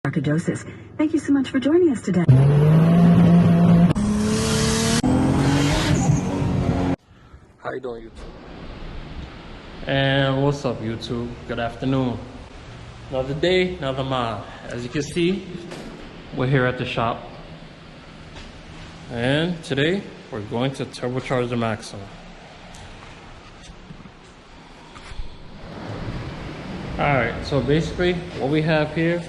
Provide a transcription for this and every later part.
Sarcoidosis. Thank you so much for joining us today. How you doing, YouTube? And what's up, YouTube? Good afternoon. Another day, another mod. As you can see, we're here at the shop. And today, we're going to turbocharge the Maxima. Alright, so basically, what we have here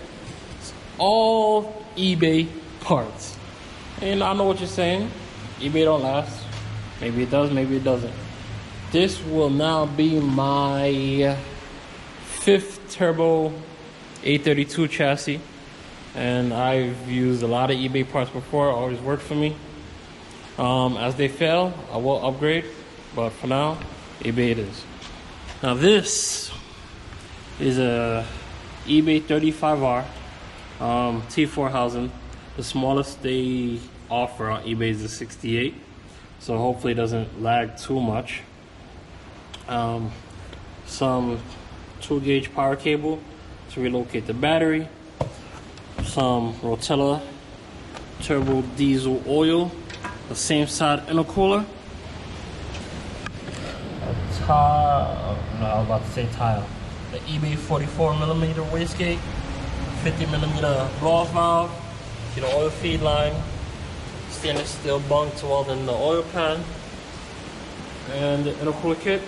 is all eBay parts. And I know what you're saying. eBay don't last. Maybe it does, maybe it doesn't. This will now be my 5th turbo A32 chassis. And I've used a lot of eBay parts before, always worked for me. As they fail, I will upgrade, but for now, eBay it is. Now this is a eBay 35R T4 housing. The smallest they offer on eBay is a 68, so hopefully it doesn't lag too much. Some 2-gauge power cable to relocate the battery, some Rotella turbo diesel oil, the same side intercooler, a tile, no, I was about to say tile, the eBay 44mm wastegate, 50mm blow-off valve, the oil feed line, stainless steel bung to weld in the oil pan, and the intercooler kit.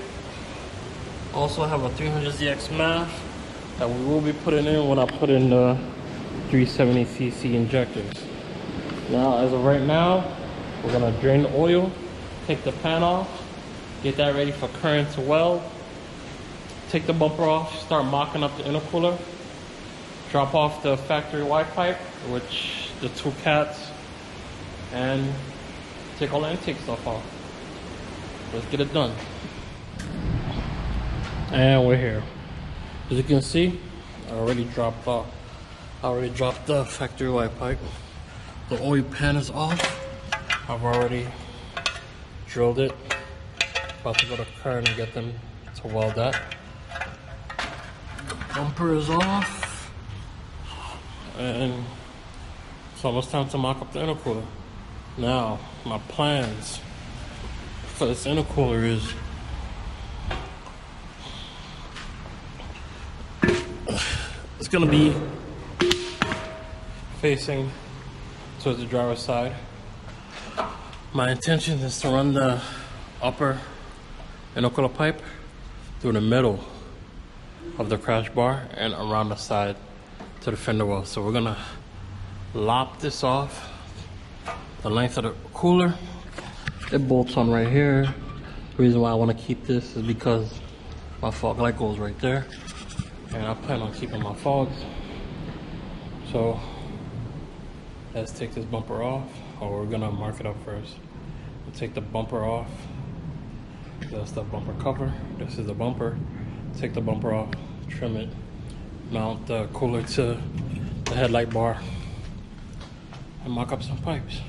Also have a 300ZX mash that we will be putting in when I put in the 370cc injectors. Now, as of right now, we're gonna drain the oil, take the pan off, get that ready for current to weld, take the bumper off, start mocking up the intercooler, drop off the factory Y pipe, which the 2 cats, and take all the intake stuff off. Let's get it done. And we're here. As you can see, I already dropped the factory Y pipe. The oil pan is off. I've already drilled it. About to go to current and get them to weld that. Bumper is off. And it's almost time to mock up the intercooler. Now, my plans for this intercooler is it's gonna be facing towards the driver's side. My intention is to run the upper intercooler pipe through the middle of the crash bar and around the side to the fender well. So we're gonna lop this off the length of the cooler. It bolts on right here. The reason why I want to keep this is because my fog light goes right there, and I plan on keeping my fogs. So let's take this bumper off, or we're gonna mark it up first. We'll take the bumper off. That's the bumper cover. This is the bumper. Take the bumper off, trim it, mount the cooler to the headlight bar, and mock up some pipes.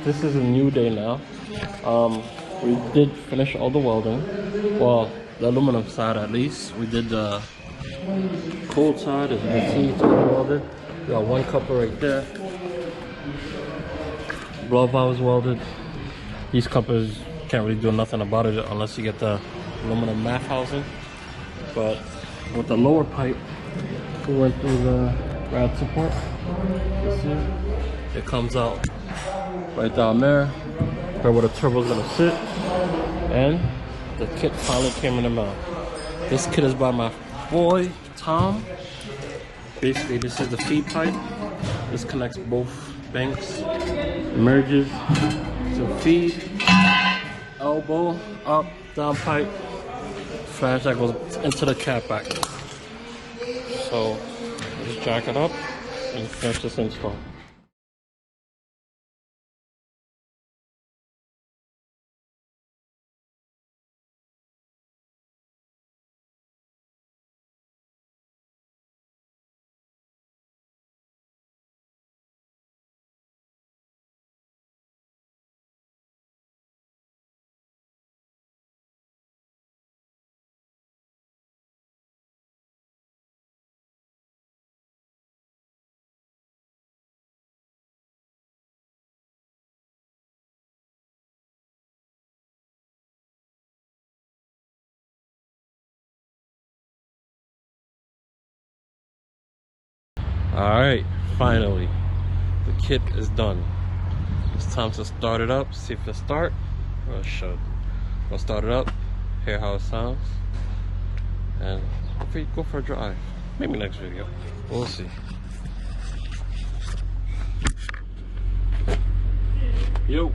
This is a new day now. We did finish all the welding. Well, the aluminum side at least. We did the cold side, as you can see, it's all welded. We got one coupler right there. Blow valve is welded. These couplers can't really do nothing about it unless you get the aluminum mat housing. But with the lower pipe, we went through the rad support. You see, it comes out right down there, where the turbo's gonna sit, and the kit finally came in the mail. This kit is by my boy Tom. Basically, this is the feed pipe. This connects both banks, merges to feed, elbow, up, down pipe, flash that goes into the cat back. So just jack it up and finish this install. Alright, finally, the kit is done. It's time to start it up, see if it starts. Well, it should. We'll start it up, hear how it sounds, and hopefully go for a drive. Maybe next video, we'll see. Yo!